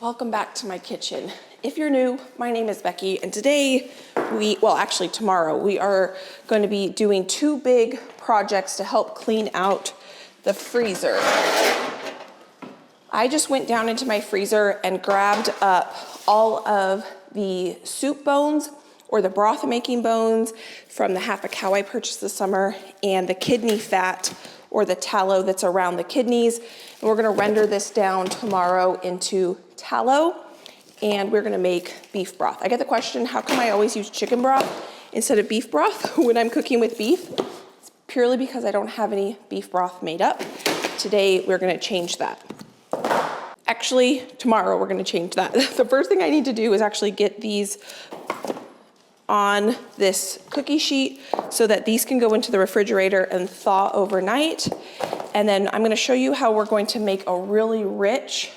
Welcome back to my kitchen. If you're new, my name is Becky, and today tomorrow, we are going to be doing two big projects to help clean out the freezer. I just went down into my freezer and grabbed up all of the soup bones or the broth making bones from the half a cow I purchased this summer and the kidney fat or the tallow that's around the kidneys. And we're gonna render this down tomorrow into tallow, and we're gonna make beef broth. I get the question, how come I always use chicken broth instead of beef broth when I'm cooking with beef? It's purely because I don't have any beef broth made up. Today, we're gonna change that. Actually, tomorrow we're gonna change that. The first thing I need to do is actually get these on this cookie sheet so that these can go into the refrigerator and thaw overnight. And then I'm gonna show you how we're going to make a really rich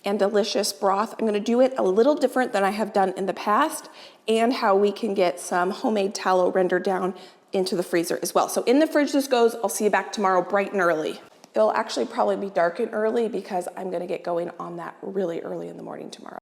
and delicious broth. I'm gonna do it a little different than I have done in the past, and how we can get some homemade tallow rendered down into the freezer as well. So in the fridge this goes. I'll see you back tomorrow bright and early. It'll actually probably be dark and early because I'm gonna get going on that really early in the morning tomorrow.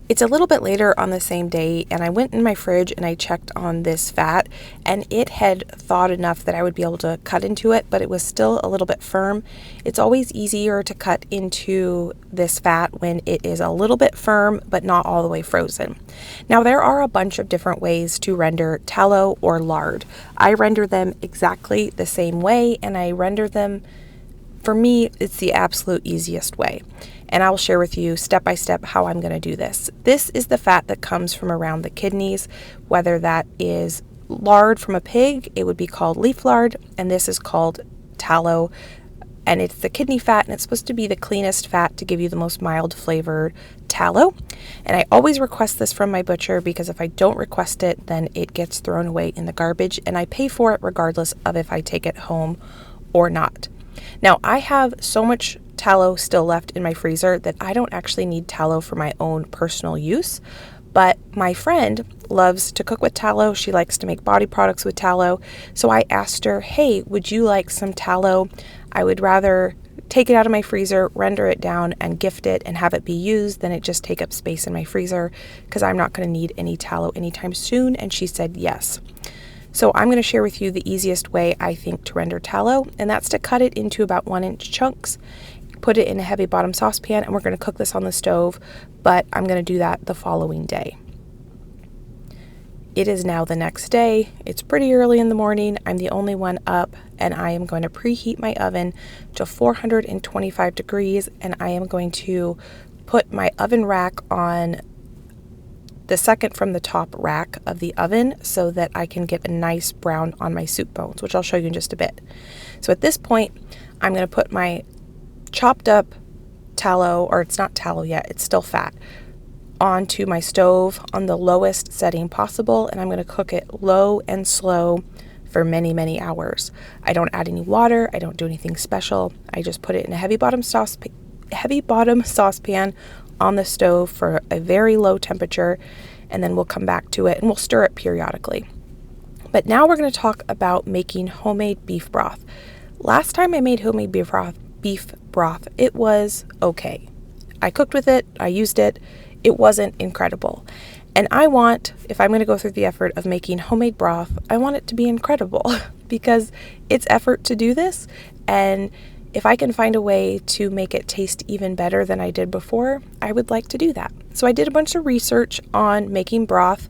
It's a little bit later on the same day, and I went in my fridge and I checked on this fat, and it had thawed enough that I would be able to cut into it, but it was still a little bit firm. It's always easier to cut into this fat when it is a little bit firm, but not all the way frozen. Now, there are a bunch of different ways to render tallow or lard. I render them exactly the same way, and I render them, for me, it's the absolute easiest way. And I will share with you step by step how I'm going to do this. This is the fat that comes from around the kidneys, whether that is lard from a pig, it would be called leaf lard, and this is called tallow, and it's the kidney fat, and it's supposed to be the cleanest fat to give you the most mild flavored tallow. And I always request this from my butcher, because if I don't request it, then it gets thrown away in the garbage, and I pay for it regardless of if I take it home or not. Now, I have so much tallow still left in my freezer that I don't actually need tallow for my own personal use, but my friend loves to cook with tallow. She likes to make body products with tallow. So I asked her, hey, would you like some tallow? I would rather take it out of my freezer, render it down, and gift it and have it be used than it just take up space in my freezer, because I'm not going to need any tallow anytime soon. And she said yes. So I'm going to share with you the easiest way I think to render tallow, and that's to cut it into about 1-inch chunks, put it in a heavy bottom saucepan, and we're going to cook this on the stove, but I'm going to do that the following day. It is now the next day. It's pretty early in the morning. I'm the only one up, and I am going to preheat my oven to 425 degrees, and I am going to put my oven rack on the second from the top rack of the oven so that I can get a nice brown on my soup bones, which I'll show you in just a bit. So at this point, I'm going to put my chopped up tallow, or it's not tallow yet, it's still fat, onto my stove on the lowest setting possible, and I'm going to cook it low and slow for many, many hours. I don't add any water, I don't do anything special. I just put it in a heavy bottom saucepan on the stove for a very low temperature, and then we'll come back to it and we'll stir it periodically. But now we're going to talk about making homemade beef broth. Last time I made homemade beef broth, it was okay. I cooked with it, I used it, it wasn't incredible. And I want, if I'm going to go through the effort of making homemade broth, I want it to be incredible because it's effort to do this, and if I can find a way to make it taste even better than I did before, I would like to do that. So I did a bunch of research on making broth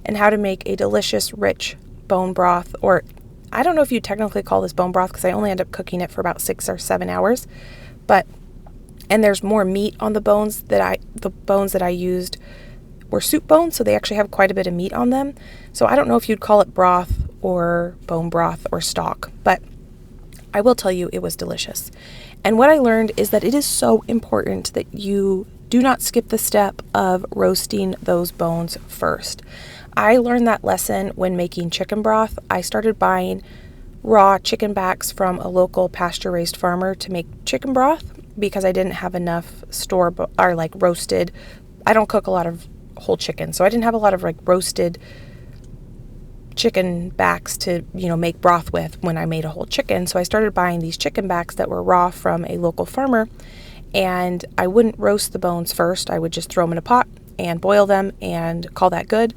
and how to make a delicious, rich bone broth, or I don't know if you technically call this bone broth because I only end up cooking it for about 6 or 7 hours, and there's more meat on the bones that I used were soup bones, so they actually have quite a bit of meat on them. So I don't know if you'd call it broth or bone broth or stock, but I will tell you it was delicious. And what I learned is that it is so important that you do not skip the step of roasting those bones first. I learned that lesson when making chicken broth. I started buying raw chicken backs from a local pasture-raised farmer to make chicken broth because I didn't have enough roasted. I don't cook a lot of whole chicken, so I didn't have a lot of roasted chicken backs to make broth with when I made a whole chicken. So I started buying these chicken backs that were raw from a local farmer, and I wouldn't roast the bones first. I would just throw them in a pot and boil them and call that good.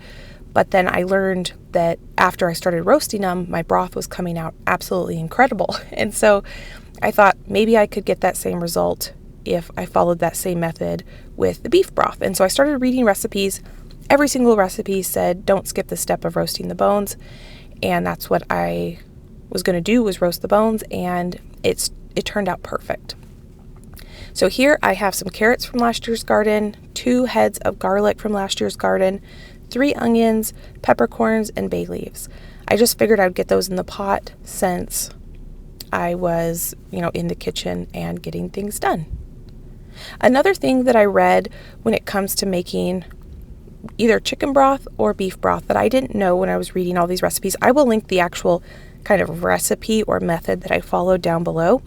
But then I learned that after I started roasting them, my broth was coming out absolutely incredible. And so I thought maybe I could get that same result if I followed that same method with the beef broth. And so I started reading recipes. Every single recipe said, don't skip the step of roasting the bones. And that's what I was going to do, was roast the bones, and it turned out perfect. So here I have some carrots from last year's garden, 2 heads of garlic from last year's garden, 3 onions, peppercorns, and bay leaves. I just figured I'd get those in the pot since I was, in the kitchen and getting things done. Another thing that I read when it comes to making either chicken broth or beef broth that I didn't know when I was reading all these recipes, I will link the actual kind of recipe or method that I followed down below.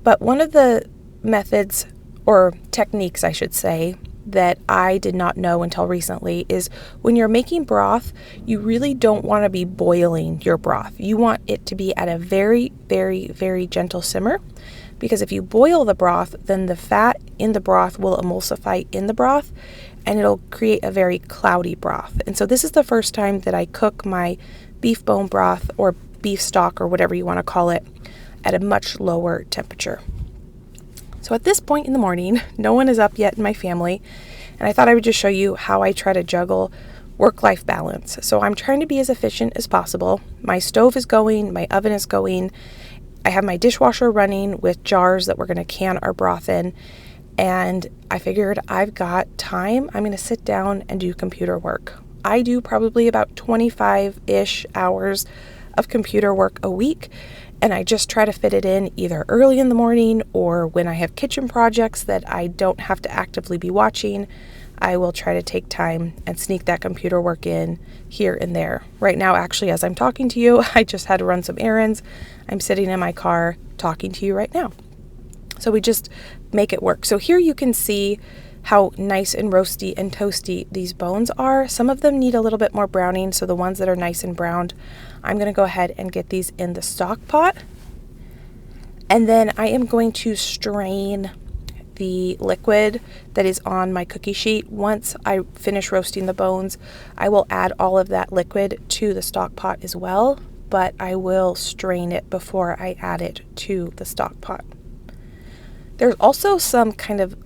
But one of the methods, or techniques I should say, that I did not know until recently is when you're making broth, you really don't want to be boiling your broth. You want it to be at a very, very, very gentle simmer, because if you boil the broth, then the fat in the broth will emulsify in the broth and it'll create a very cloudy broth. And so this is the first time that I cook my beef bone broth or beef stock or whatever you want to call it at a much lower temperature. So at this point in the morning, no one is up yet in my family, and I thought I would just show you how I try to juggle work-life balance. So I'm trying to be as efficient as possible. My stove is going, my oven is going, I have my dishwasher running with jars that we're going to can our broth in, and I figured I've got time. I'm going to sit down and do computer work. I do probably about 25-ish hours of computer work a week, and I just try to fit it in either early in the morning or when I have kitchen projects that I don't have to actively be watching. I will try to take time and sneak that computer work in here and there. Right now, actually, as I'm talking to you, I just had to run some errands. I'm sitting in my car talking to you right now. So we just make it work. So here you can see how nice and roasty and toasty these bones are. Some of them need a little bit more browning, so the ones that are nice and browned, I'm going to go ahead and get these in the stock pot. And then I am going to strain the liquid that is on my cookie sheet. Once I finish roasting the bones, I will add all of that liquid to the stock pot as well, but I will strain it before I add it to the stock pot. There's also some kind of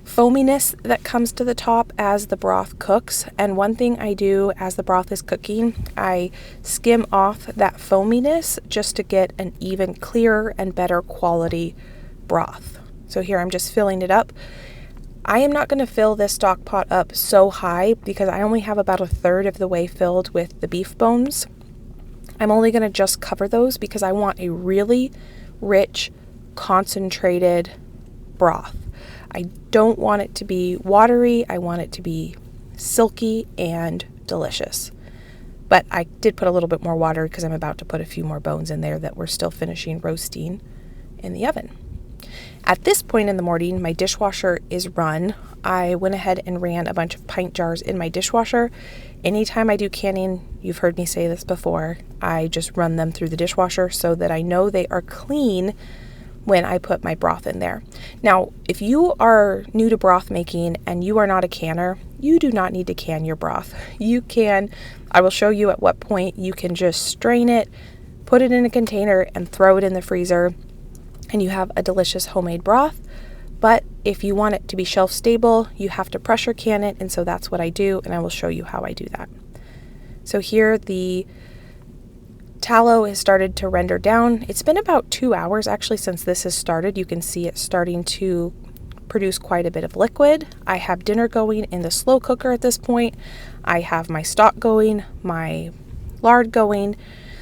foaminess that comes to the top as the broth cooks, and one thing I do as the broth is cooking, I skim off that foaminess just to get an even clearer and better quality broth. So here I'm just filling it up. I am not going to fill this stock pot up so high because I only have about 1/3 of the way filled with the beef bones. I'm only going to just cover those because I want a really rich, concentrated broth. I don't want it to be watery. I want it to be silky and delicious. But I did put a little bit more water because I'm about to put a few more bones in there that we're still finishing roasting in the oven. At this point in the morning, my dishwasher is run. I went ahead and ran a bunch of pint jars in my dishwasher. Anytime I do canning, you've heard me say this before, I just run them through the dishwasher so that I know they are clean when I put my broth in there. Now, if you are new to broth making and you are not a canner, you do not need to can your broth. I will show you at what point you can just strain it, put it in a container, and throw it in the freezer, and you have a delicious homemade broth. But if you want it to be shelf stable, you have to pressure can it, and so that's what I do, and I will show you how I do that. So here the tallow has started to render down. It's been about 2 hours actually since this has started. You can see it starting to produce quite a bit of liquid. I have dinner going in the slow cooker at this point. I have my stock going, my lard going.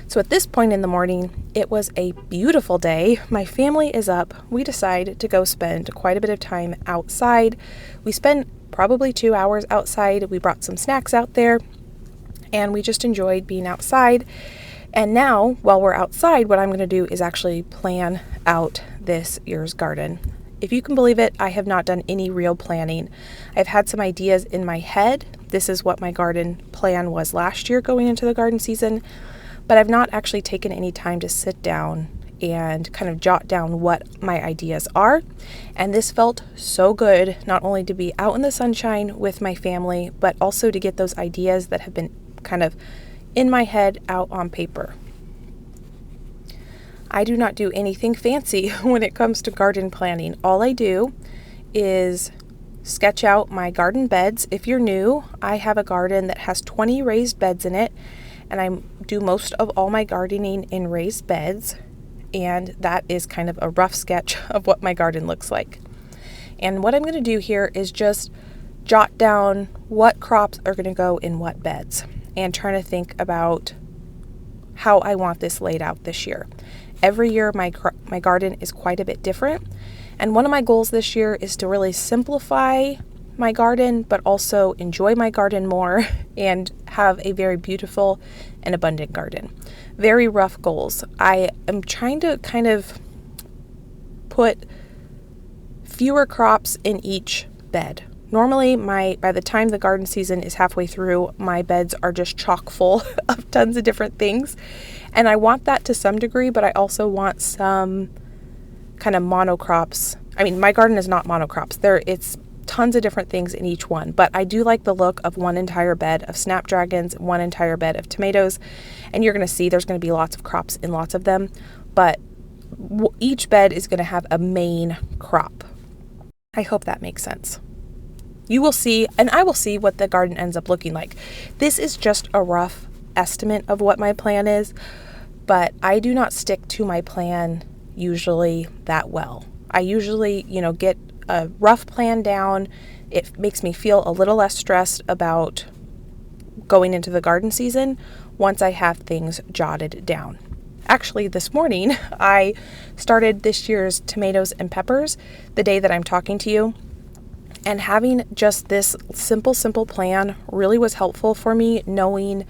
So at this point in the morning, it was a beautiful day. My family is up. We decided to go spend quite a bit of time outside. We spent probably 2 hours outside. We brought some snacks out there and we just enjoyed being outside. And now, while we're outside, what I'm going to do is actually plan out this year's garden. If you can believe it, I have not done any real planning. I've had some ideas in my head. This is what my garden plan was last year going into the garden season, but I've not actually taken any time to sit down and kind of jot down what my ideas are. And this felt so good, not only to be out in the sunshine with my family, but also to get those ideas that have been kind of in my head out on paper. I do not do anything fancy when it comes to garden planning. All I do is sketch out my garden beds. If you're new, I have a garden that has 20 raised beds in it, and I do most of all my gardening in raised beds, and that is kind of a rough sketch of what my garden looks like. And what I'm going to do here is just jot down what crops are going to go in what beds and trying to think about how I want this laid out this year. Every year my garden is quite a bit different, and one of my goals this year is to really simplify my garden, but also enjoy my garden more and have a very beautiful and abundant garden. Very rough goals. I am trying to kind of put fewer crops in each bed. Normally, by the time the garden season is halfway through, my beds are just chock full of tons of different things. And I want that to some degree, but I also want some kind of monocrops. I mean, my garden is not monocrops. It's tons of different things in each one, but I do like the look of one entire bed of snapdragons, one entire bed of tomatoes, and you're going to see there's going to be lots of crops in lots of them, but each bed is going to have a main crop. I hope that makes sense. You will see, and I will see what the garden ends up looking like. This is just a rough estimate of what my plan is, but I do not stick to my plan usually that well. I usually, get a rough plan down. It makes me feel a little less stressed about going into the garden season once I have things jotted down. Actually, this morning, I started this year's tomatoes and peppers the day that I'm talking to you. And having just this simple plan really was helpful for me, knowing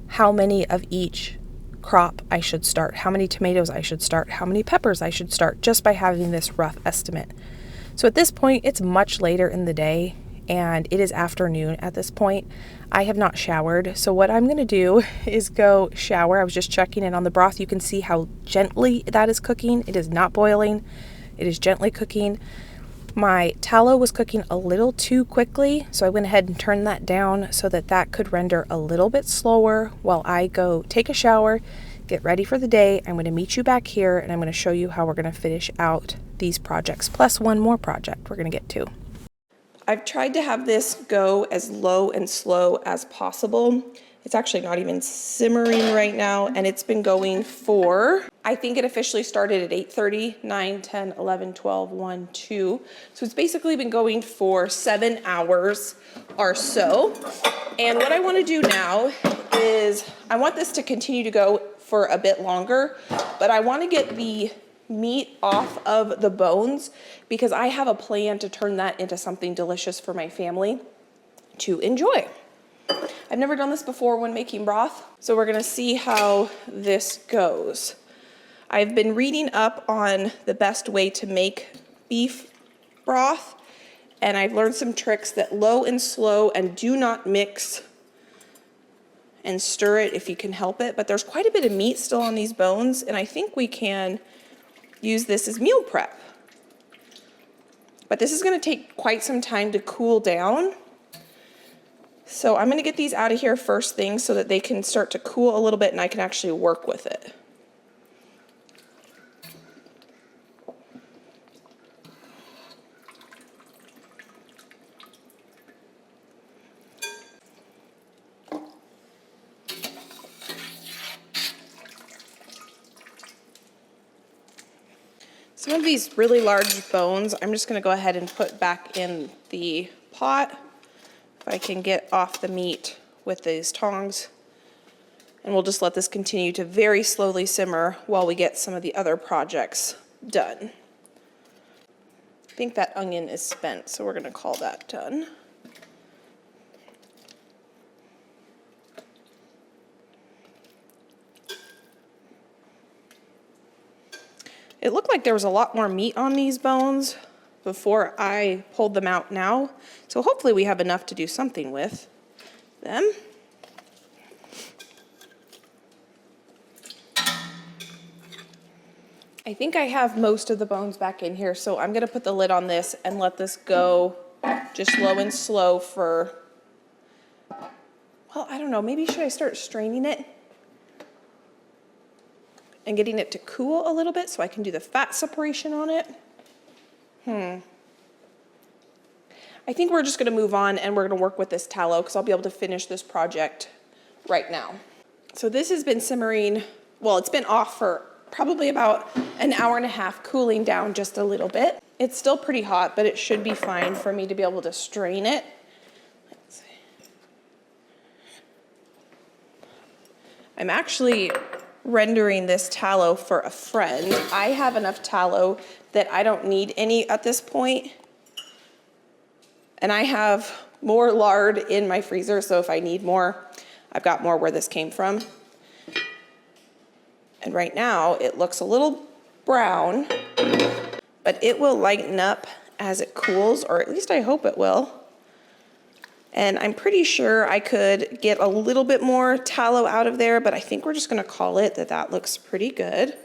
how many of each crop I should start, how many tomatoes I should start, how many peppers I should start, just by having this rough estimate. So at this point, it's much later in the day, and it is afternoon at this point. I have not showered, so what I'm going to do is go shower. I was just checking in on the broth. You can see how gently that is cooking. It is not boiling. It is gently cooking. My tallow was cooking a little too quickly, so I went ahead and turned that down so that could render a little bit slower while I go take a shower, get ready for the day. I'm going to meet you back here, and I'm going to show you how we're going to finish out these projects, plus one more project we're going to get to. I've tried to have this go as low and slow as possible. It's actually not even simmering right now, and it's been going for, I think it officially started at 8:30, 9, 10, 11, 12, 1, 2. So it's basically been going for 7 hours or so. And what I want to do now is I want this to continue to go for a bit longer, but I want to get the meat off of the bones because I have a plan to turn that into something delicious for my family to enjoy. I've never done this before when making broth, so we're gonna see how this goes. I've been reading up on the best way to make beef broth, and I've learned some tricks that low and slow, and do not mix and stir it if you can help it, but there's quite a bit of meat still on these bones, and I think we can use this as meal prep. But this is gonna take quite some time to cool down. So I'm going to get these out of here first thing so that they can start to cool a little bit and I can actually work with it. Some of these really large bones, I'm just going to go ahead and put back in the pot. If I can get off the meat with these tongs, and we'll just let this continue to very slowly simmer while we get some of the other projects done. I think that onion is spent, so we're going to call that done. It looked like there was a lot more meat on these bones before I pulled them out now. So hopefully we have enough to do something with them. I think I have most of the bones back in here, so I'm gonna put the lid on this and let this go just low and slow for, well, I don't know, maybe should I start straining it and getting it to cool a little bit so I can do the fat separation on it? I think we're just gonna move on and we're gonna work with this tallow because I'll be able to finish this project right now. So this has been simmering, well, it's been off for probably about an hour and a half, cooling down just a little bit. It's still pretty hot, but it should be fine for me to be able to strain it. Let's see. I'm actually rendering this tallow for a friend. I have enough tallow that I don't need any at this point. And I have more lard in my freezer, so if I need more, I've got more where this came from. And right now, it looks a little brown, but it will lighten up as it cools, or at least I hope it will. And I'm pretty sure I could get a little bit more tallow out of there, but I think we're just gonna call it that. That looks pretty good.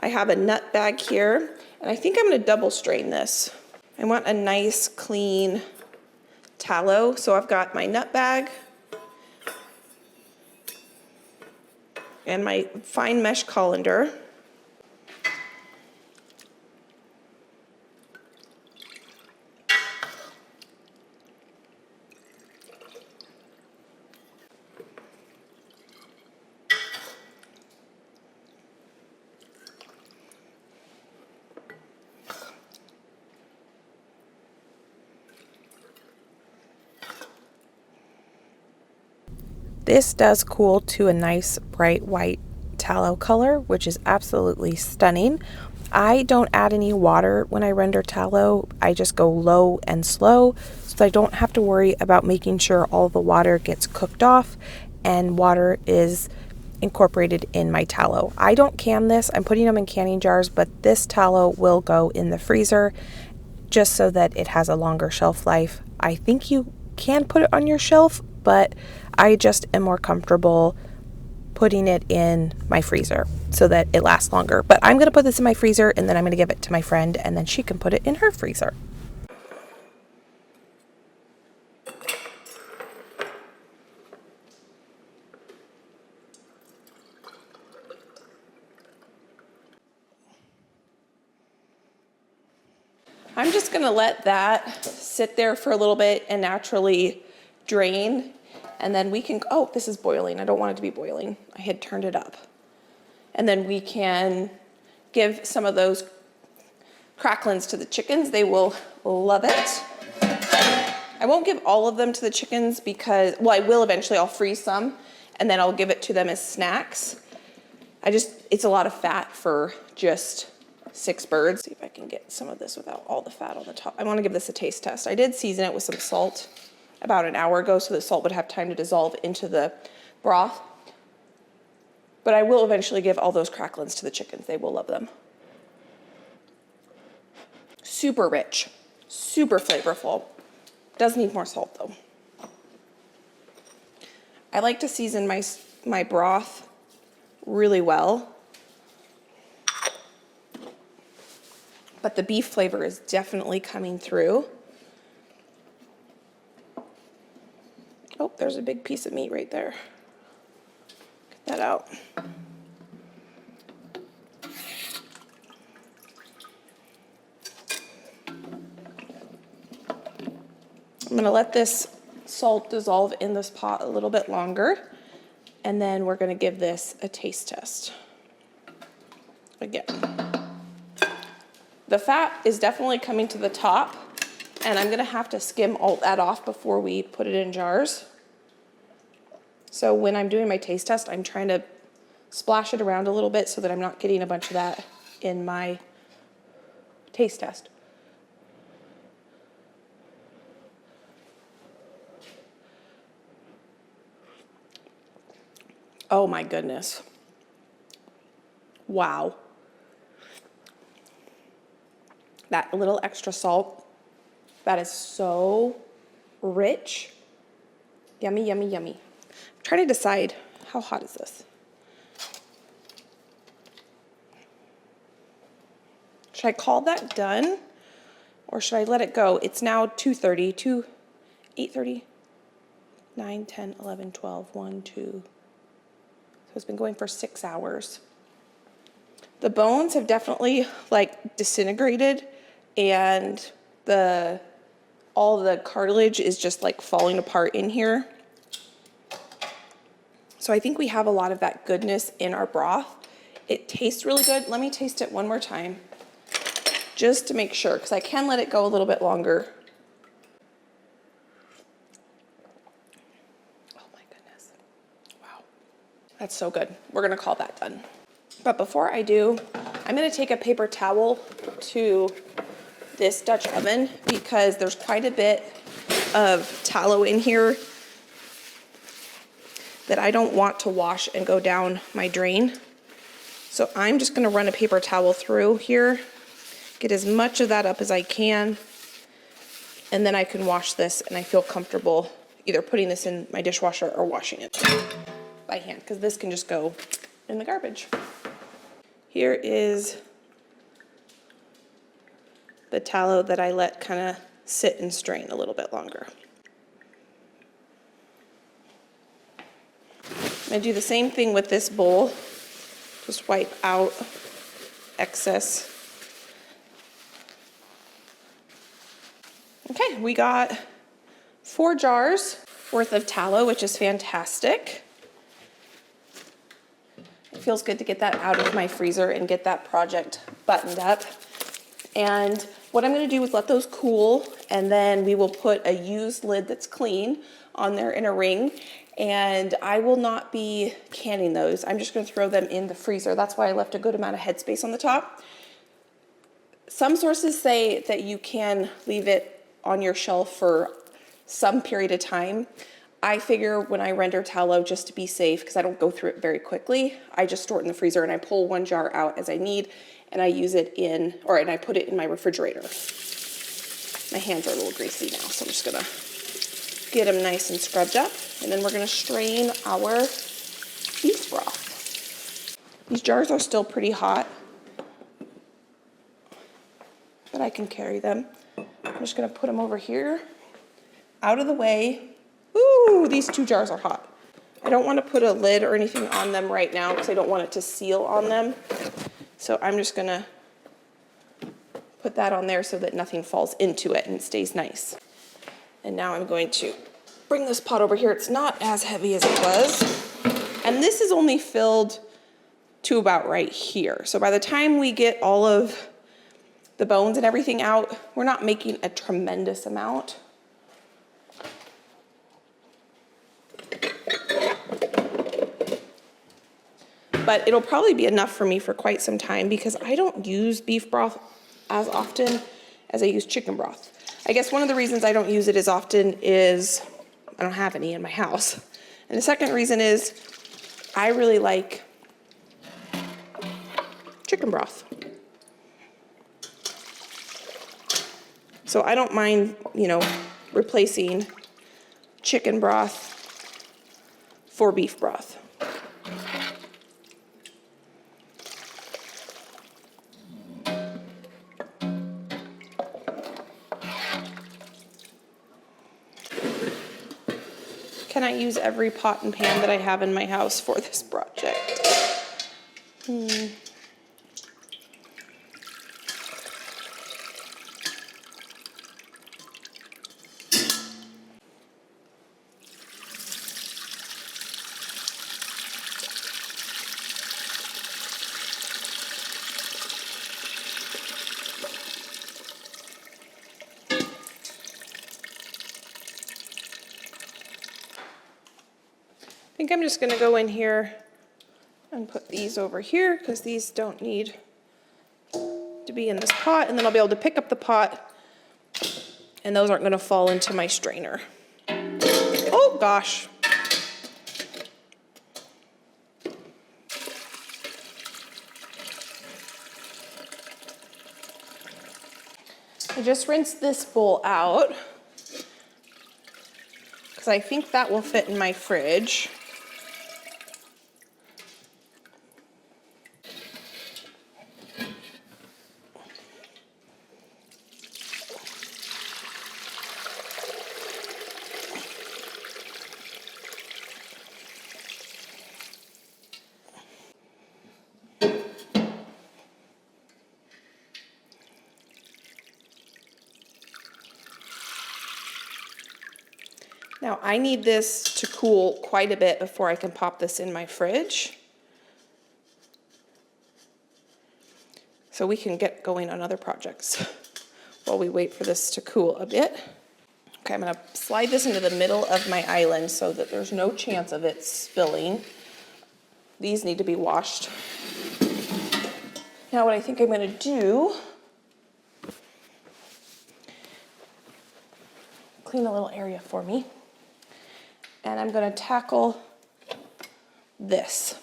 I have a nut bag here, and I think I'm gonna double strain this. I want a nice, clean tallow, so I've got my nut bag and my fine mesh colander. This does cool to a nice bright white tallow color, which is absolutely stunning. I don't add any water when I render tallow. I just go low and slow so I don't have to worry about making sure all the water gets cooked off and water is incorporated in my tallow. I don't can this. I'm putting them in canning jars, but this tallow will go in the freezer just so that it has a longer shelf life. I think you can put it on your shelf, but I just am more comfortable putting it in my freezer so that it lasts longer. But I'm going to put this in my freezer and then I'm going to give it to my friend and then she can put it in her freezer. I'm just gonna let that sit there for a little bit and naturally drain. And then we can, oh, this is boiling. I don't want it to be boiling. I had turned it up. And then we can give some of those cracklings to the chickens. They will love it. I won't give all of them to the chickens because, well, I will eventually. I'll freeze some and then I'll give it to them as snacks. It's a lot of fat for just 6 birds. See if I can get some of this without all the fat on the top. I want to give this a taste test. I did season it with some salt about an hour ago so the salt would have time to dissolve into the broth. But I will eventually give all those cracklings to the chickens. They will love them. Super rich, super flavorful. Does need more salt though. I like to season my broth really well. But the beef flavor is definitely coming through. Oh, there's a big piece of meat right there. Get that out. I'm gonna let this salt dissolve in this pot a little bit longer, and then we're gonna give this a taste test. Again. The fat is definitely coming to the top, and I'm gonna have to skim all that off before we put it in jars. So when I'm doing my taste test, I'm trying to splash it around a little bit so that I'm not getting a bunch of that in my taste test. Oh my goodness. Wow. That little extra salt, that is so rich. Yummy, yummy, yummy. I'm trying to decide, how hot is this? Should I call that done? Or should I let it go? It's now 2:30, 8:30, 9, 10, 11, 12, 1, 2. So it's been going for 6 hours. The bones have definitely like disintegrated, and all the cartilage is just like falling apart in here. So I think we have a lot of that goodness in our broth. It tastes really good. Let me taste it one more time, just to make sure, because I can let it go a little bit longer. Oh my goodness. Wow. That's so good. We're gonna call that done. But before I do, I'm gonna take a paper towel to this Dutch oven because there's quite a bit of tallow in here that I don't want to wash and go down my drain. So I'm just gonna run a paper towel through here, get as much of that up as I can, and then I can wash this, and I feel comfortable either putting this in my dishwasher or washing it by hand, because this can just go in the garbage. Here is the tallow that I let kind of sit and strain a little bit longer. I'm gonna do the same thing with this bowl. Just wipe out excess. Okay, we got 4 jars worth of tallow, which is fantastic. It feels good to get that out of my freezer and get that project buttoned up. And what I'm gonna do is let those cool, and then we will put a used lid that's clean on there in a ring, and I will not be canning those. I'm just gonna throw them in the freezer. That's why I left a good amount of headspace on the top. Some sources say that you can leave it on your shelf for some period of time. I figure when I render tallow, just to be safe, because I don't go through it very quickly, I just store it in the freezer and I pull 1 jar out as I need, and I use it and I put it in my refrigerator. My hands are a little greasy now, so I'm just gonna get them nice and scrubbed up, and then we're gonna strain our beef broth. These jars are still pretty hot, but I can carry them. I'm just gonna put them over here, out of the way. Ooh, these 2 jars are hot. I don't wanna put a lid or anything on them right now because I don't want it to seal on them. So I'm just gonna put that on there so that nothing falls into it and it stays nice. And now I'm going to bring this pot over here. It's not as heavy as it was. And this is only filled to about right here. So by the time we get all of the bones and everything out, we're not making a tremendous amount. But it'll probably be enough for me for quite some time because I don't use beef broth as often as I use chicken broth. I guess one of the reasons I don't use it as often is I don't have any in my house. And the second reason is I really like chicken broth. So I don't mind, replacing chicken broth for beef broth. Can I use every pot and pan that I have in my house for this project? I think I'm just gonna go in here and put these over here because these don't need to be in this pot, and then I'll be able to pick up the pot and those aren't gonna fall into my strainer. Oh gosh. I just rinsed this bowl out because I think that will fit in my fridge. Now I need this to cool quite a bit before I can pop this in my fridge, so we can get going on other projects while we wait for this to cool a bit. Okay, I'm gonna slide this into the middle of my island so that there's no chance of it spilling. These need to be washed. Now what I think I'm gonna do, clean a little area for me, and I'm gonna tackle this.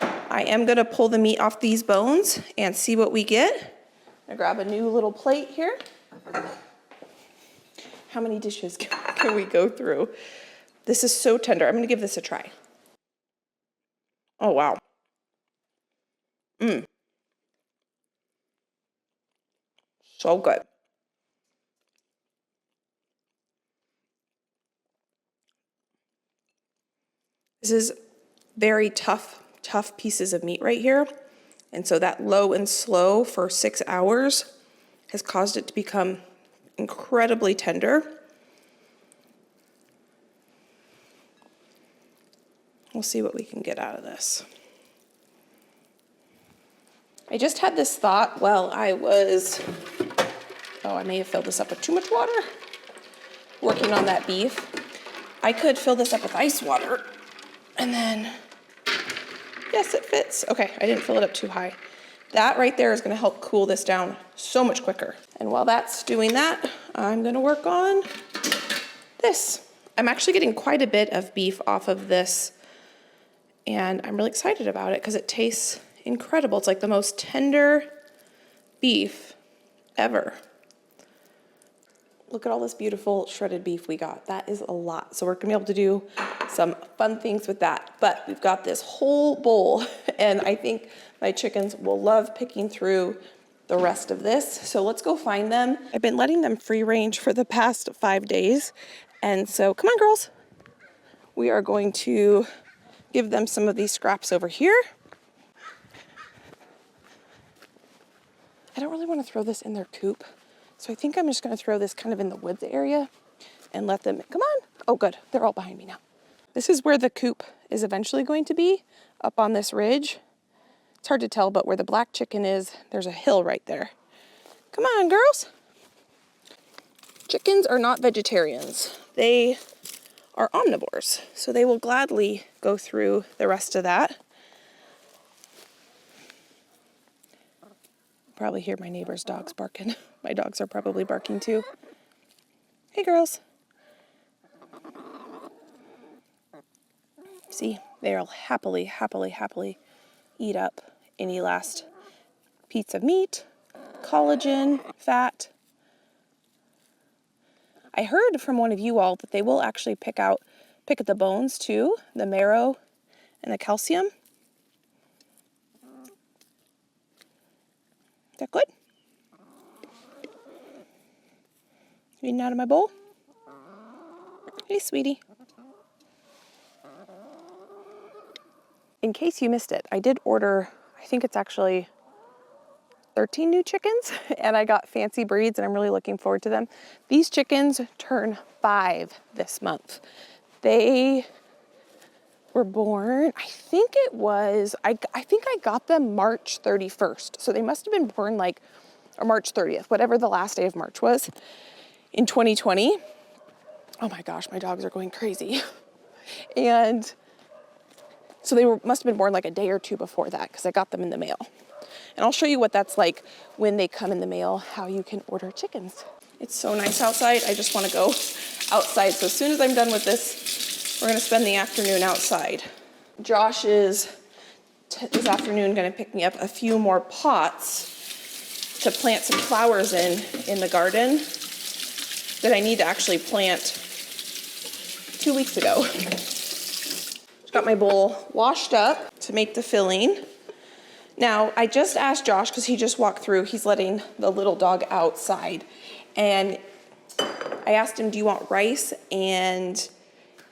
I am gonna pull the meat off these bones and see what we get. I'm gonna grab a new little plate here. How many dishes can we go through? This is so tender. I'm gonna give this a try. Oh, wow. So good. This is very tough pieces of meat right here. And so that low and slow for 6 hours has caused it to become incredibly tender. We'll see what we can get out of this. I just had this thought while I was, I may have filled this up with too much water, working on that beef. I could fill this up with ice water and then, yes, it fits. Okay, I didn't fill it up too high. That right there is gonna help cool this down so much quicker. And while that's doing that, I'm gonna work on this. I'm actually getting quite a bit of beef off of this, and I'm really excited about it because it tastes incredible. It's like the most tender beef ever. Look at all this beautiful shredded beef we got. That is a lot. So we're gonna be able to do some fun things with that. But we've got this whole bowl, and I think my chickens will love picking through the rest of this. So let's go find them. I've been letting them free range for the past 5 days. And so come on, girls. We are going to give them some of these scraps over here. I don't really want to throw this in their coop. So I think I'm just going to throw this kind of in the woods area and let them, come on. Oh, good. They're all behind me now. This is where the coop is eventually going to be, up on this ridge. It's hard to tell, but where the black chicken is, there's a hill right there. Come on, girls. Chickens are not vegetarians. They are omnivores, so they will gladly go through the rest of that. Probably hear my neighbor's dogs barking. My dogs are probably barking too. Hey, girls. See, they'll happily eat up any last piece of meat, collagen, fat. I heard from one of you all that they will actually pick at the bones too, the marrow and the calcium. Is that good? Eating out of my bowl? Hey, sweetie. In case you missed it, I did order, I think it's actually 13 new chickens, and I got fancy breeds, and I'm really looking forward to them. These chickens turn 5 this month. They were born, I think I got them March 31st. So they must have been born or March 30th, whatever the last day of March was in 2020. Oh my gosh, my dogs are going crazy. And so they must have been born like a day or two before that, because I got them in the mail. And I'll show you what that's like when they come in the mail, how you can order chickens. It's so nice outside. I just want to go outside. So as soon as I'm done with this, we're going to spend the afternoon outside. Josh is this afternoon going to pick me up a few more pots to plant some flowers in the garden that I need to actually plant 2 weeks ago. Got my bowl washed up to make the filling. Now, I just asked Josh, because he just walked through, he's letting the little dog outside. And I asked him, do you want rice and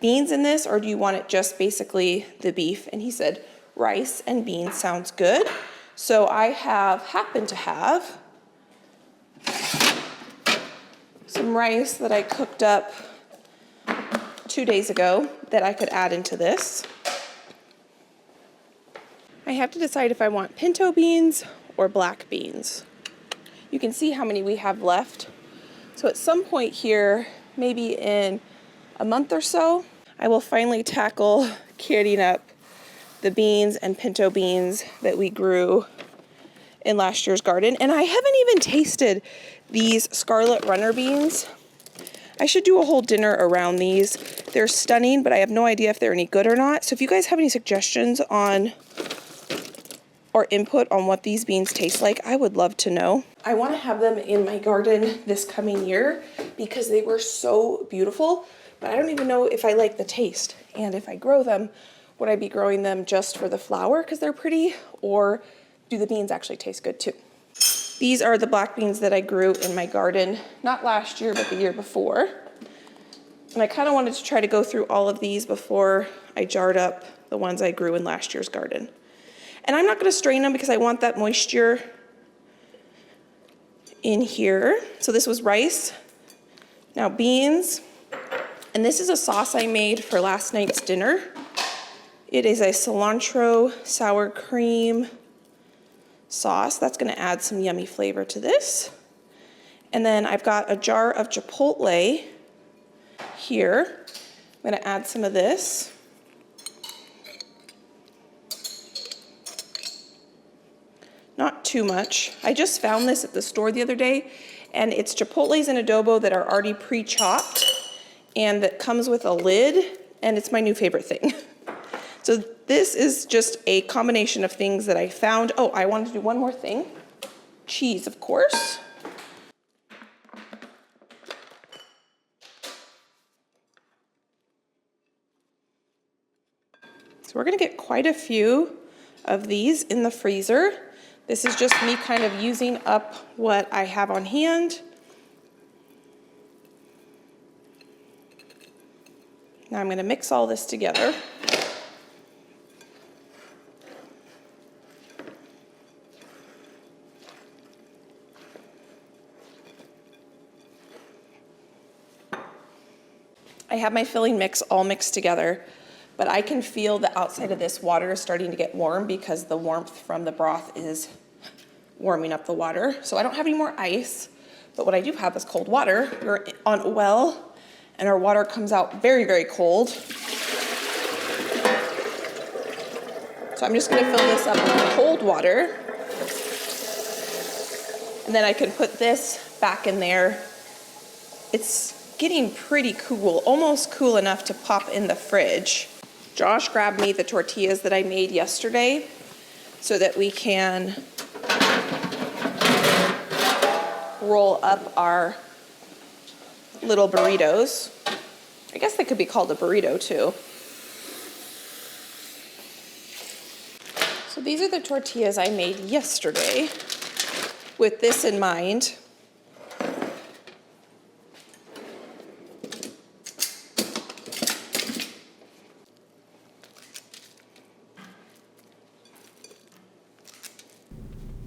beans in this, or do you want it just basically the beef? And he said, rice and beans sounds good. So I happen to have some rice that I cooked up 2 days ago that I could add into this. I have to decide if I want pinto beans or black beans. You can see how many we have left. So at some point here, maybe in a month or so, I will finally tackle carrying up the beans and pinto beans that we grew in last year's garden. And I haven't even tasted these scarlet runner beans. I should do a whole dinner around these. They're stunning, but I have no idea if they're any good or not. So if you guys have any suggestions on or input on what these beans taste like, I would love to know. I want to have them in my garden this coming year because they were so beautiful, but I don't even know if I like the taste. And if I grow them, would I be growing them just for the flower because they're pretty, or do the beans actually taste good too? These are the black beans that I grew in my garden, not last year, but the year before. And I kind of wanted to try to go through all of these before I jarred up the ones I grew in last year's garden. And I'm not going to strain them because I want that moisture in here. So this was rice, now beans, and this is a sauce I made for last night's dinner. It is a cilantro sour cream sauce. That's going to add some yummy flavor to this. And then I've got a jar of chipotle here. I'm going to add some of this. Not too much. I just found this at the store the other day, and it's chipotles and adobo that are already pre-chopped and that comes with a lid, and it's my new favorite thing. So this is just a combination of things that I found. Oh, I wanted to do one more thing. Cheese, of course. So we're gonna get quite a few of these in the freezer. This is just me kind of using up what I have on hand. Now I'm going to mix all this together. I have my filling mix all mixed together, but I can feel the outside of this water is starting to get warm because the warmth from the broth is warming up the water. So I don't have any more ice, but what I do have is cold water. We're on a well, and our water comes out very, very cold. So I'm just gonna fill this up with cold water, and then I can put this back in there. It's getting pretty cool, almost cool enough to pop in the fridge. Josh grabbed me the tortillas that I made yesterday so that we can roll up our little burritos. I guess they could be called a burrito too. So these are the tortillas I made yesterday with this in mind.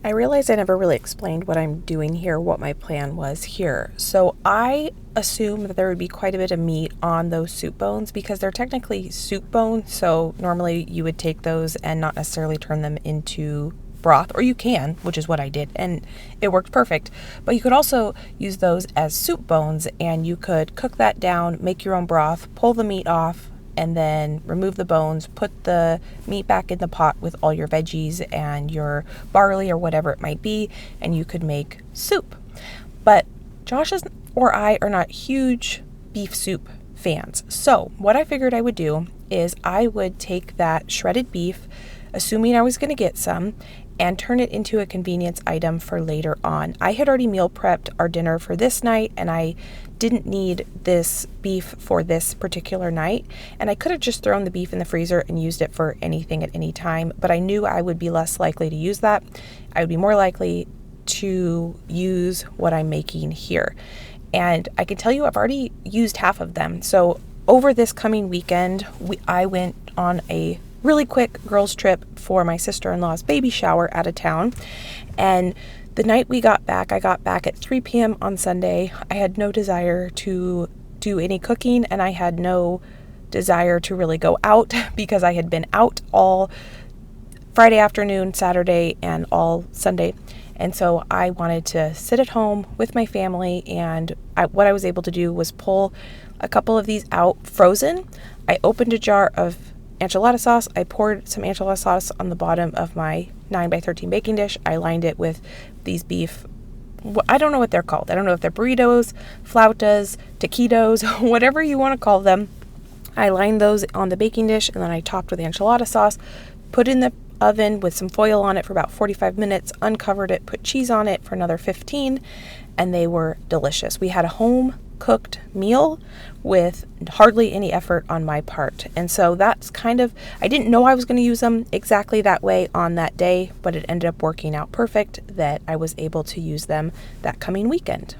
I realized I never really explained what I'm doing here, what my plan was here. So I assumed that there would be quite a bit of meat on those soup bones because they're technically soup bones. So normally you would take those and not necessarily turn them into broth, or you can, which is what I did, and it worked perfect. But you could also use those as soup bones, and you could cook that down, make your own broth, pull the meat off, and then remove the bones, put the meat back in the pot with all your veggies and your barley or whatever it might be, and you could make soup. But Josh or I are not huge beef soup fans. So what I figured I would do is I would take that shredded beef, assuming I was going to get some, and turn it into a convenience item for later on. I had already meal prepped our dinner for this night, and I didn't need this beef for this particular night, and I could have just thrown the beef in the freezer and used it for anything at any time, but I knew I would be less likely to use that. I would be more likely to use what I'm making here. And I can tell you I've already used half of them. So over this coming weekend, I went on a really quick girls trip for my sister-in-law's baby shower out of town, and the night we got back, I got back at 3 p.m. on Sunday. I had no desire to do any cooking, and I had no desire to really go out because I had been out all Friday afternoon, Saturday, and all Sunday. And so I wanted to sit at home with my family, and what I was able to do was pull a couple of these out frozen. I opened a jar of enchilada sauce. I poured some enchilada sauce on the bottom of my 9x13 baking dish. I lined it with these beef, I don't know what they're called. I don't know if they're burritos, flautas, taquitos, whatever you want to call them. I lined those on the baking dish, and then I topped with enchilada sauce, put in the oven with some foil on it for about 45 minutes, uncovered it, put cheese on it for another 15, and they were delicious. We had a home cooked meal with hardly any effort on my part. And so that's kind of, I didn't know I was going to use them exactly that way on that day, but it ended up working out perfect that I was able to use them that coming weekend.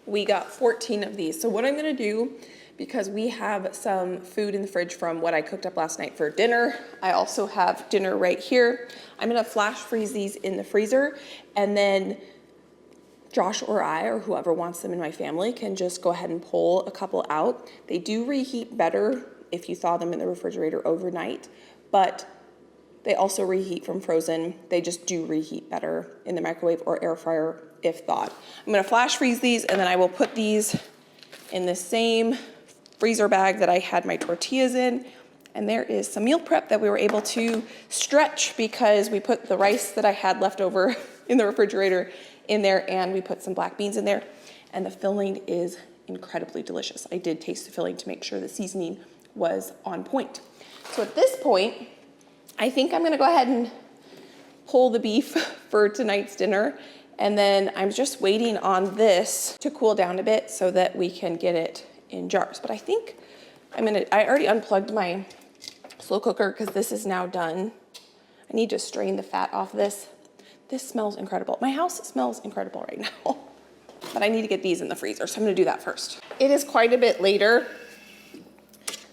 We got 14 of these. So what I'm going to do, because we have some food in the fridge from what I cooked up last night for dinner, I also have dinner right here. I'm going to flash freeze these in the freezer, and then Josh or I, or whoever wants them in my family, can just go ahead and pull a couple out. They do reheat better if you thaw them in the refrigerator overnight, but they also reheat from frozen. They just do reheat better in the microwave or air fryer if thawed. I'm gonna flash freeze these, and then I will put these in the same freezer bag that I had my tortillas in. And there is some meal prep that we were able to stretch because we put the rice that I had left over in the refrigerator in there, and we put some black beans in there, and the filling is incredibly delicious. I did taste the filling to make sure the seasoning was on point. So at this point, I think I'm gonna go ahead and pull the beef for tonight's dinner, and then I'm just waiting on this to cool down a bit so that we can get it in jars. But I think I already unplugged my slow cooker because this is now done. I need to strain the fat off this. This smells incredible. My house smells incredible right now, but I need to get these in the freezer, so I'm gonna do that first. It is quite a bit later.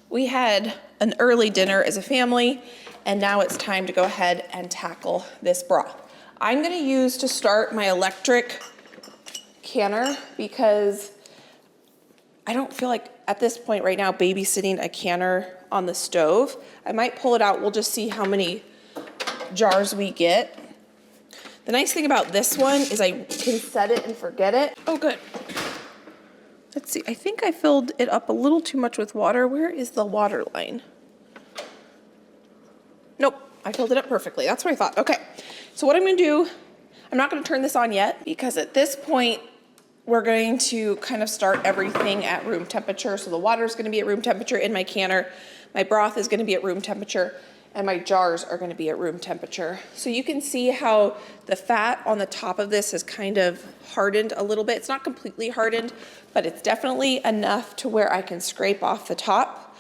We had an early dinner as a family, and now it's time to go ahead and tackle this broth. I'm gonna use to start my electric canner because I don't feel like at this point right now babysitting a canner on the stove. I might pull it out. We'll just see how many jars we get. The nice thing about this one is I can set it and forget it. Oh, good. Let's see. I think I filled it up a little too much with water. Where is the water line? Nope, I filled it up perfectly. That's what I thought. Okay, so what I'm gonna do, I'm not gonna turn this on yet because at this point, we're going to kind of start everything at room temperature. So the water is gonna be at room temperature in my canner. My broth is gonna be at room temperature, and my jars are gonna be at room temperature. So you can see how the fat on the top of this has kind of hardened a little bit. It's not completely hardened, but it's definitely enough to where I can scrape off the top.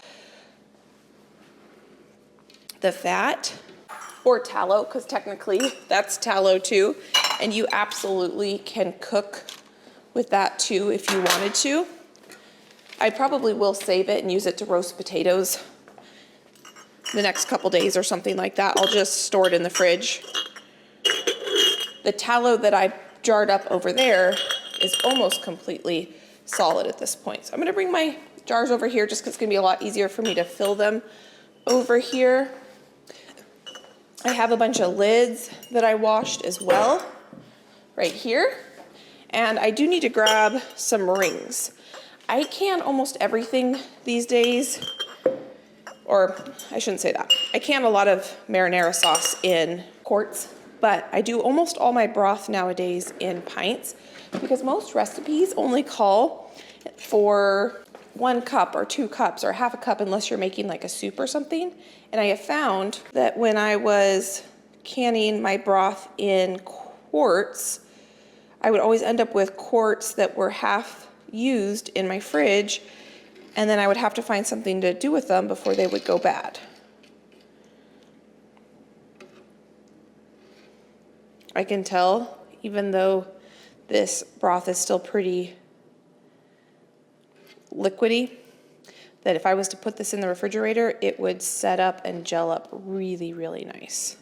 The fat, or tallow, because technically that's tallow too, and you absolutely can cook with that too if you wanted to. I probably will save it and use it to roast potatoes the next couple days or something like that. I'll just store it in the fridge. The tallow that I jarred up over there is almost completely solid at this point. So I'm gonna bring my jars over here just because it's gonna be a lot easier for me to fill them over here. I have a bunch of lids that I washed as well, right here. And I do need to grab some rings. I can almost everything these days, or I shouldn't say that. I can a lot of marinara sauce in quarts, but I do almost all my broth nowadays in pints because most recipes only call for 1 cup or 2 cups or half a cup unless you're making like a soup or something. And I have found that when I was canning my broth in quarts, I would always end up with quarts that were half used in my fridge, and then I would have to find something to do with them before they would go bad. I can tell, even though this broth is still pretty liquidy, that if I was to put this in the refrigerator, it would set up and gel up really, really nice.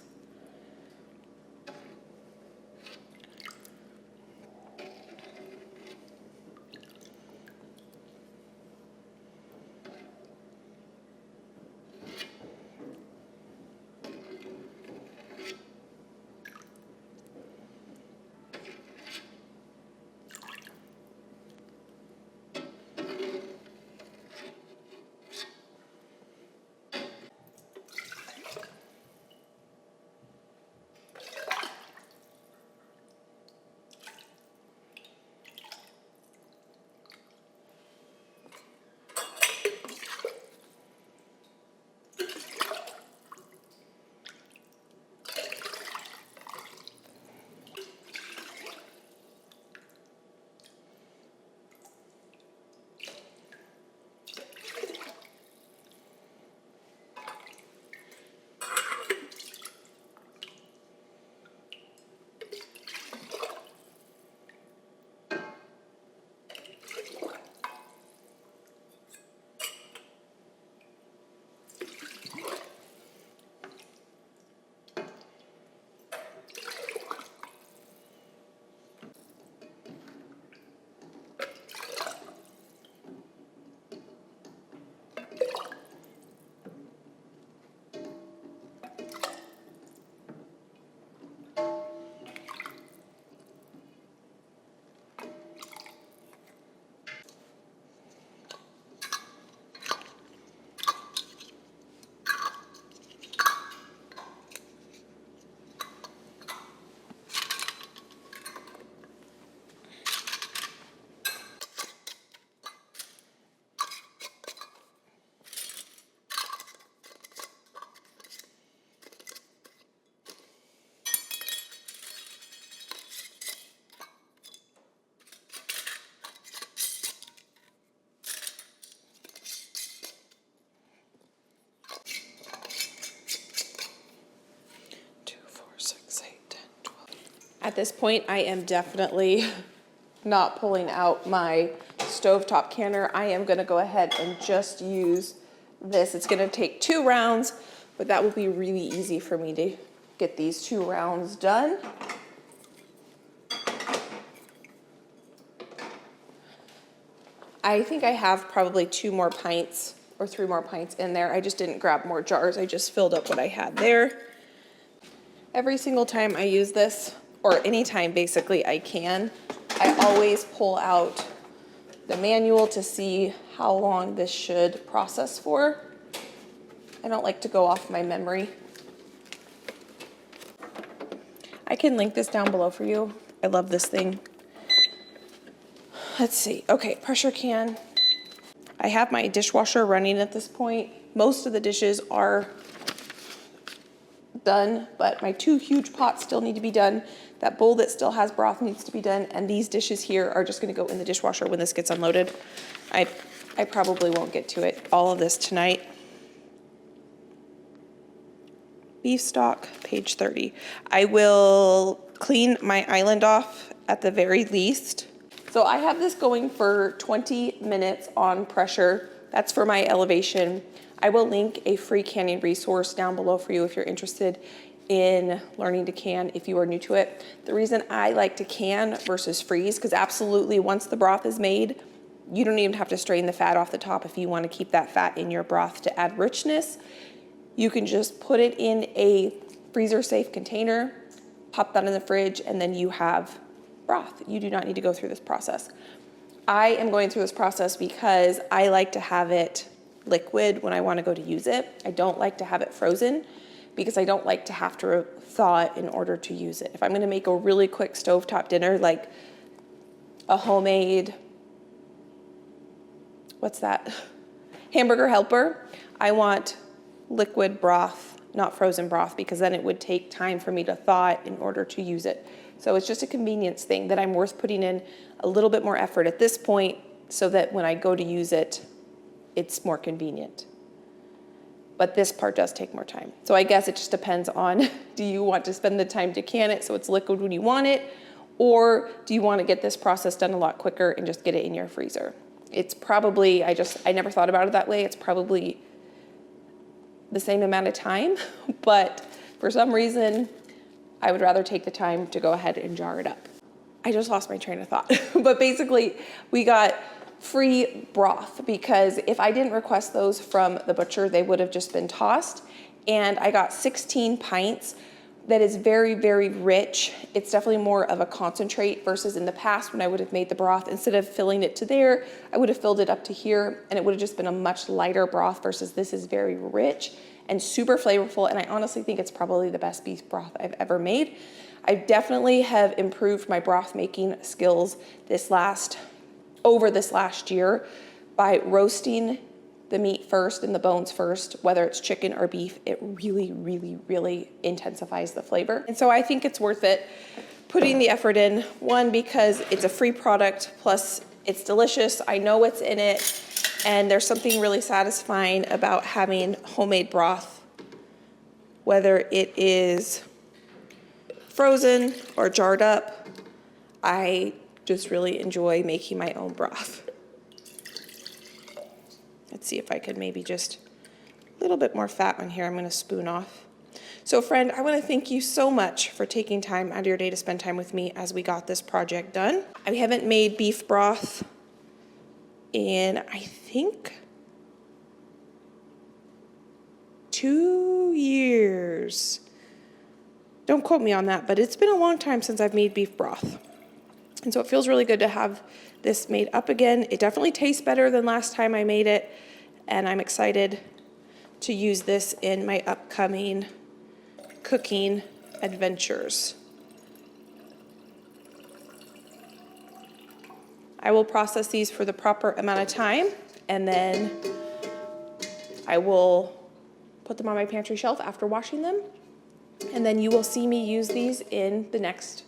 At this point, I am definitely not pulling out my stovetop canner. I am gonna go ahead and just use this. It's gonna take 2 rounds, but that will be really easy for me to get these 2 rounds done. I think I have probably 2 more pints or 3 more pints in there. I just didn't grab more jars. I just filled up what I had there. Every single time I use this, or anytime basically I can, I always pull out the manual to see how long this should process for. I don't like to go off my memory. I can link this down below for you. I love this thing. Let's see. Okay, pressure can. I have my dishwasher running at this point. Most of the dishes are done, but my 2 huge pots still need to be done. That bowl that still has broth needs to be done, and these dishes here are just gonna go in the dishwasher when this gets unloaded. I probably won't get to it, all of this tonight. Beef stock, page 30. I will clean my island off at the very least. So I have this going for 20 minutes on pressure. That's for my elevation. I will link a free canning resource down below for you if you're interested in learning to can if you are new to it. The reason I like to can versus freeze, because absolutely once the broth is made, you don't even have to strain the fat off the top if you want to keep that fat in your broth to add richness. You can just put it in a freezer safe container, pop that in the fridge, and then you have broth. You do not need to go through this process. I am going through this process because I like to have it liquid when I want to go to use it. I don't like to have it frozen because I don't like to have to thaw it in order to use it. If I'm going to make a really quick stovetop dinner, like a homemade, what's that? Hamburger helper, I want liquid broth, not frozen broth, because then it would take time for me to thaw it in order to use it. So it's just a convenience thing that I'm worth putting in a little bit more effort at this point so that when I go to use it, it's more convenient. But this part does take more time. So I guess it just depends on, do you want to spend the time to can it so it's liquid when you want it, or do you want to get this process done a lot quicker and just get it in your freezer? It's probably, I never thought about it that way. It's probably the same amount of time, but for some reason, I would rather take the time to go ahead and jar it up. I just lost my train of thought. But basically, we got free broth because if I didn't request those from the butcher, they would have just been tossed. And I got 16 pints that is very, very rich. It's definitely more of a concentrate versus in the past when I would have made the broth. Instead of filling it to there, I would have filled it up to here and it would have just been a much lighter broth versus this is very rich and super flavorful. And I honestly think it's probably the best beef broth I've ever made. I definitely have improved my broth making skills over this last year by roasting the meat first and the bones first, whether it's chicken or beef. It really, really, really intensifies the flavor. And so I think it's worth it putting the effort in. One, because it's a free product, plus it's delicious. I know what's in it. And there's something really satisfying about having homemade broth, whether it is frozen or jarred up. I just really enjoy making my own broth. Let's see if I could maybe just a little bit more fat on here. I'm going to spoon off. So friend, I want to thank you so much for taking time out of your day to spend time with me as we got this project done. I haven't made beef broth in, I think, 2 years. Don't quote me on that, but it's been a long time since I've made beef broth. And so it feels really good to have this made up again. It definitely tastes better than last time I made it, and I'm excited to use this in my upcoming cooking adventures. I will process these for the proper amount of time, and then I will put them on my pantry shelf after washing them, and then you will see me use these in the next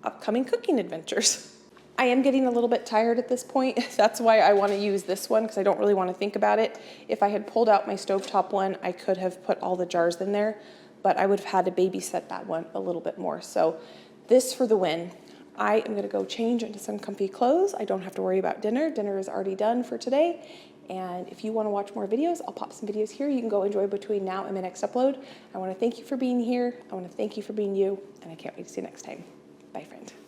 upcoming cooking adventures. I am getting a little bit tired at this point. That's why I want to use this one, because I don't really want to think about it. If I had pulled out my stovetop one, I could have put all the jars in there, but I would have had to babysit that one a little bit more. So this for the win. I am gonna go change into some comfy clothes. I don't have to worry about dinner. Dinner is already done for today. And if you wanna watch more videos, I'll pop some videos here. You can go enjoy between now and my next upload. I wanna thank you for being here. I wanna thank you for being you, and I can't wait to see you next time. Bye, friend.